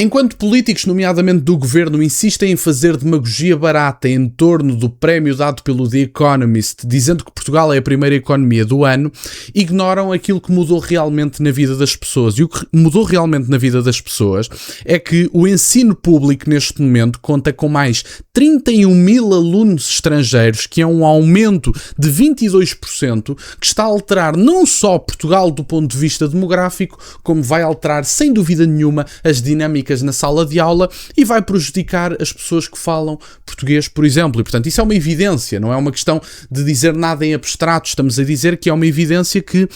Enquanto políticos, nomeadamente do governo, insistem em fazer demagogia barata em torno do prémio dado pelo The Economist, dizendo que Portugal é a primeira economia do ano, ignoram aquilo que mudou realmente na vida das pessoas. E o que mudou realmente na vida das pessoas é que o ensino público, neste momento, conta com mais 31 mil alunos estrangeiros, que é um aumento de 22%, que está a alterar não só Portugal do ponto de vista demográfico, como vai alterar, sem dúvida nenhuma, as dinâmicas na sala de aula e vai prejudicar as pessoas que falam português, por exemplo. E, portanto, isso é uma evidência, não é uma questão de dizer nada em abstrato. Estamos a dizer que é uma evidência que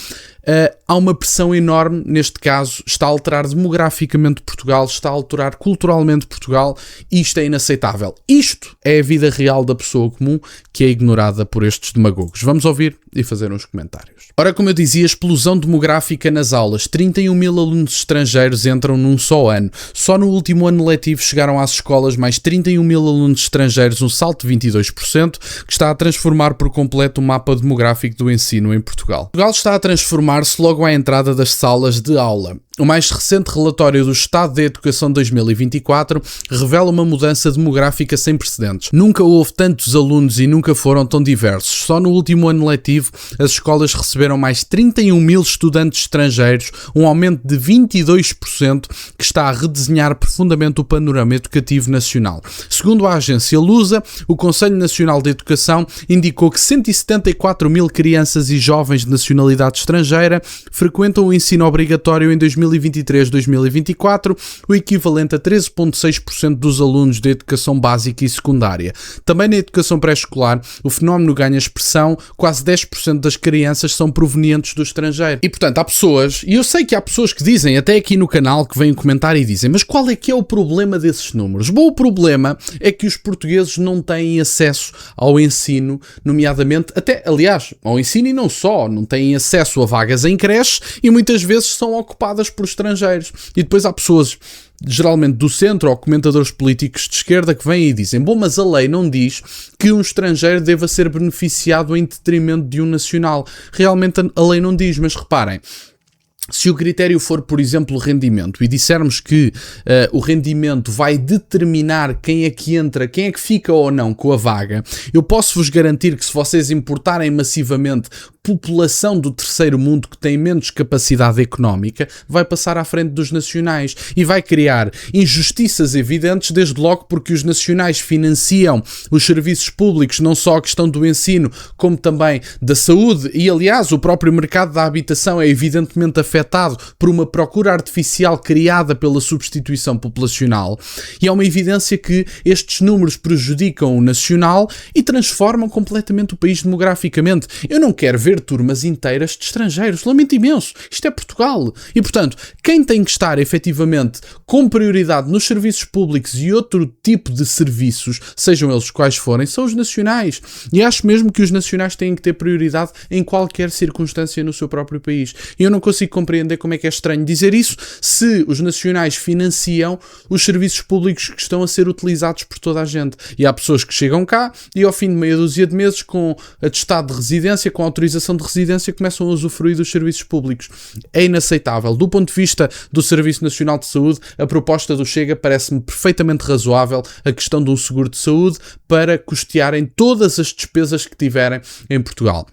há uma pressão enorme, neste caso, está a alterar demograficamente Portugal, está a alterar culturalmente Portugal e isto é inaceitável. Isto é a vida real da pessoa comum que é ignorada por estes demagogos. Vamos ouvir e fazer uns comentários. Ora, como eu dizia, explosão demográfica nas aulas. 31 mil alunos estrangeiros entram num só ano. Só no último ano letivo chegaram às escolas mais 31 mil alunos estrangeiros, um salto de 22%, que está a transformar por completo o mapa demográfico do ensino em Portugal. Portugal está a transformar-se logo à entrada das salas de aula. O mais recente relatório do Estado da Educação 2024 revela uma mudança demográfica sem precedentes. Nunca houve tantos alunos e nunca foram tão diversos. Só no último ano letivo, as escolas receberam mais 31 mil estudantes estrangeiros, um aumento de 22%, que está a redesenhar profundamente o panorama educativo nacional. Segundo a agência Lusa, o Conselho Nacional de Educação indicou que 174 mil crianças e jovens de nacionalidade estrangeira frequentam o ensino obrigatório em 2023-2024, o equivalente a 13,6% dos alunos da educação básica e secundária. Também na educação pré-escolar, o fenómeno ganha expressão, quase 10% das crianças são provenientes do estrangeiro. E, portanto, há pessoas, e eu sei que há pessoas que dizem, até aqui no canal, que vêm comentar e dizem, mas qual é que é o problema desses números? Bom, o problema é que os portugueses não têm acesso ao ensino, nomeadamente, até, aliás, ao ensino e não só, não têm acesso a vagas em creches e muitas vezes são ocupadas por estrangeiros. E depois há pessoas, geralmente do centro ou comentadores políticos de esquerda, que vêm e dizem, bom, mas a lei não diz que um estrangeiro deva ser beneficiado em detrimento de um nacional. Realmente a lei não diz, mas reparem, se o critério for, por exemplo, o rendimento, e dissermos que o rendimento vai determinar quem é que entra, quem é que fica ou não com a vaga, eu posso-vos garantir que se vocês importarem massivamente população do terceiro mundo que tem menos capacidade económica, vai passar à frente dos nacionais e vai criar injustiças evidentes, desde logo porque os nacionais financiam os serviços públicos, não só a questão do ensino, como também da saúde, e aliás o próprio mercado da habitação é evidentemente afetado por uma procura artificial criada pela substituição populacional, e é uma evidência que estes números prejudicam o nacional e transformam completamente o país demograficamente. Eu não quero ver turmas inteiras de estrangeiros, lamento imenso, isto é Portugal. E, portanto, quem tem que estar efetivamente com prioridade nos serviços públicos e outro tipo de serviços, sejam eles quais forem, são os nacionais. E acho mesmo que os nacionais têm que ter prioridade em qualquer circunstância no seu próprio país. E eu não consigo compreender como é que é estranho dizer isso se os nacionais financiam os serviços públicos que estão a ser utilizados por toda a gente. E há pessoas que chegam cá e ao fim de meia dúzia de meses, com atestado de residência, com autorização de residência, começam a usufruir dos serviços públicos. É inaceitável. Do ponto de vista do Serviço Nacional de Saúde, a proposta do Chega parece-me perfeitamente razoável, a questão de um seguro de saúde para custearem todas as despesas que tiverem em Portugal.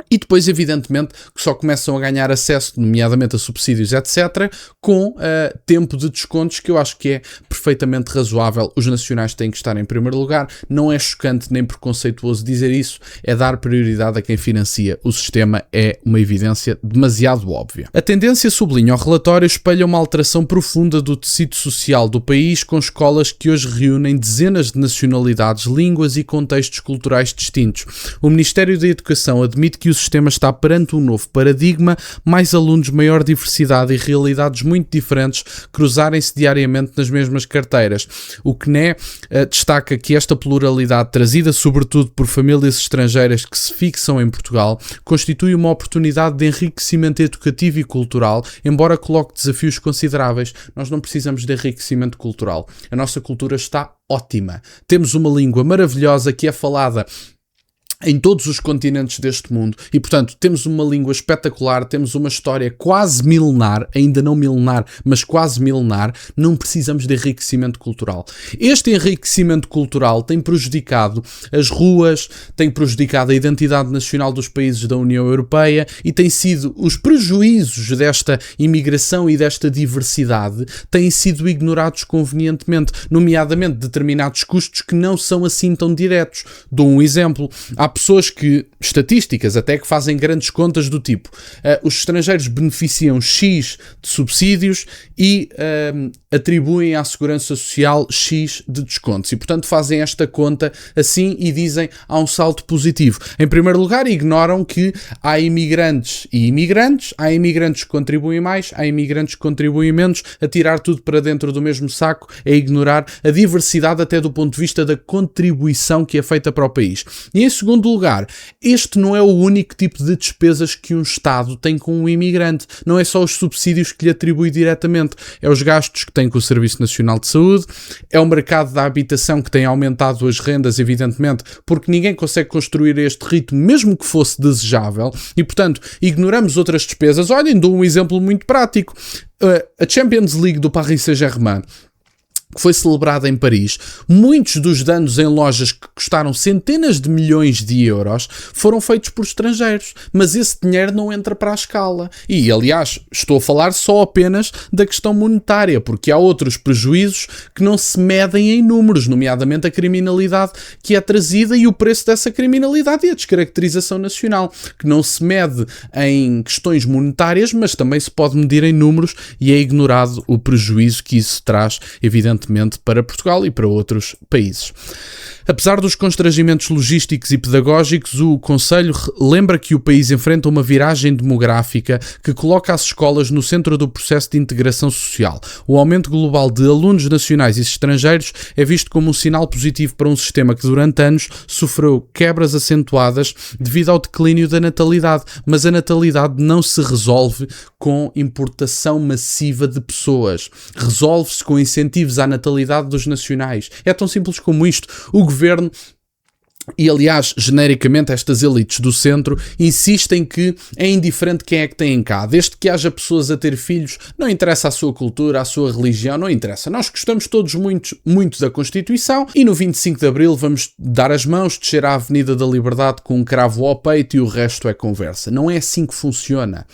E depois, evidentemente, que só começam a ganhar acesso, nomeadamente a subsídios, etc., com tempo de descontos, que eu acho que é perfeitamente razoável. Os nacionais têm que estar em primeiro lugar. Não é chocante nem preconceituoso dizer isso, é dar prioridade a quem financia o sistema, é uma evidência demasiado óbvia. A tendência, sublinha o relatório, espelha uma alteração profunda do tecido social do país, com escolas que hoje reúnem dezenas de nacionalidades, línguas e contextos culturais distintos. O Ministério da Educação admite que o sistema está perante um novo paradigma, mais alunos, maior diversidade e realidades muito diferentes cruzarem-se diariamente nas mesmas carteiras. O CNE destaca que esta pluralidade, trazida sobretudo por famílias estrangeiras que se fixam em Portugal, constitui uma oportunidade de enriquecimento educativo e cultural, embora coloque desafios consideráveis. Nós não precisamos de enriquecimento cultural. A nossa cultura está ótima. Temos uma língua maravilhosa que é falada em todos os continentes deste mundo e, portanto, temos uma língua espetacular, temos uma história quase milenar, ainda não milenar, mas quase milenar, não precisamos de enriquecimento cultural. Este enriquecimento cultural tem prejudicado as ruas, tem prejudicado a identidade nacional dos países da União Europeia e tem sido, os prejuízos desta imigração e desta diversidade têm sido ignorados convenientemente, nomeadamente determinados custos que não são assim tão diretos. Dou um exemplo. Há pessoas que, estatísticas até, que fazem grandes contas do tipo, os estrangeiros beneficiam X de subsídios e atribuem à Segurança Social X de descontos. E, portanto, fazem esta conta assim e dizem há um saldo positivo. Em primeiro lugar, ignoram que há imigrantes e imigrantes, há imigrantes que contribuem mais, há imigrantes que contribuem menos. A tirar tudo para dentro do mesmo saco é ignorar a diversidade até do ponto de vista da contribuição que é feita para o país. E, em segundo lugar, este não é o único tipo de despesas que um Estado tem com um imigrante. Não é só os subsídios que lhe atribui diretamente, é os gastos que tem com o Serviço Nacional de Saúde, é o mercado da habitação que tem aumentado as rendas, evidentemente, porque ninguém consegue construir a este ritmo, mesmo que fosse desejável, e, portanto, ignoramos outras despesas. Olhem, dou um exemplo muito prático. A Champions League do Paris Saint-Germain, que foi celebrada em Paris, muitos dos danos em lojas que custaram centenas de milhões de euros foram feitos por estrangeiros, mas esse dinheiro não entra para a escala. E, aliás, estou a falar só apenas da questão monetária, porque há outros prejuízos que não se medem em números, nomeadamente a criminalidade que é trazida e o preço dessa criminalidade e a descaracterização nacional, que não se mede em questões monetárias, mas também se pode medir em números e é ignorado o prejuízo que isso traz, evidentemente, para Portugal e para outros países. Apesar dos constrangimentos logísticos e pedagógicos, o Conselho lembra que o país enfrenta uma viragem demográfica que coloca as escolas no centro do processo de integração social. O aumento global de alunos nacionais e estrangeiros é visto como um sinal positivo para um sistema que durante anos sofreu quebras acentuadas devido ao declínio da natalidade, mas a natalidade não se resolve com importação massiva de pessoas. Resolve-se com incentivos à natalidade dos nacionais. É tão simples como isto. O governo e, aliás, genericamente, estas elites do centro insistem que é indiferente quem é que tem cá. Desde que haja pessoas a ter filhos, não interessa a sua cultura, a sua religião, não interessa. Nós gostamos todos muito da Constituição e no 25 de Abril vamos dar as mãos, descer à Avenida da Liberdade com um cravo ao peito e o resto é conversa. Não é assim que funciona.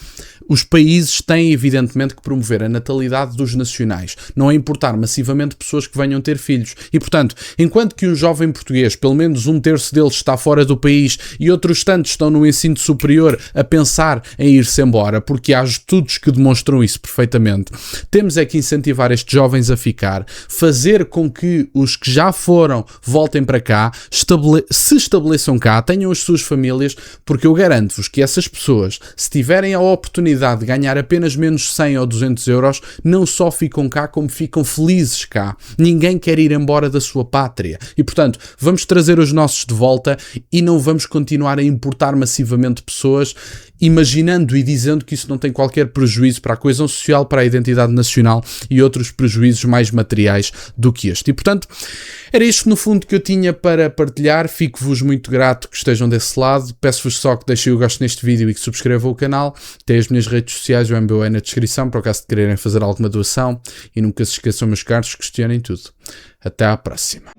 Os países têm, evidentemente, que promover a natalidade dos nacionais, não é importar massivamente pessoas que venham ter filhos. E, portanto, enquanto que um jovem português, pelo menos um terço deles está fora do país e outros tantos estão no ensino superior a pensar em ir-se embora, porque há estudos que demonstram isso perfeitamente, temos é que incentivar estes jovens a ficar, fazer com que os que já foram voltem para cá, se estabeleçam cá, tenham as suas famílias, porque eu garanto-vos que essas pessoas, se tiverem a oportunidade de ganhar apenas menos 100 ou 200 euros, não só ficam cá, como ficam felizes cá. Ninguém quer ir embora da sua pátria. E, portanto, vamos trazer os nossos de volta e não vamos continuar a importar massivamente pessoas, imaginando e dizendo que isso não tem qualquer prejuízo para a coesão social, para a identidade nacional e outros prejuízos mais materiais do que este. E, portanto, era isto no fundo que eu tinha para partilhar. Fico-vos muito grato que estejam desse lado. Peço-vos só que deixem o gosto neste vídeo e que subscrevam o canal. Tem as minhas redes sociais, o MBA na descrição, para o caso de quererem fazer alguma doação. E nunca se esqueçam, meus caros, questionem tudo. Até à próxima.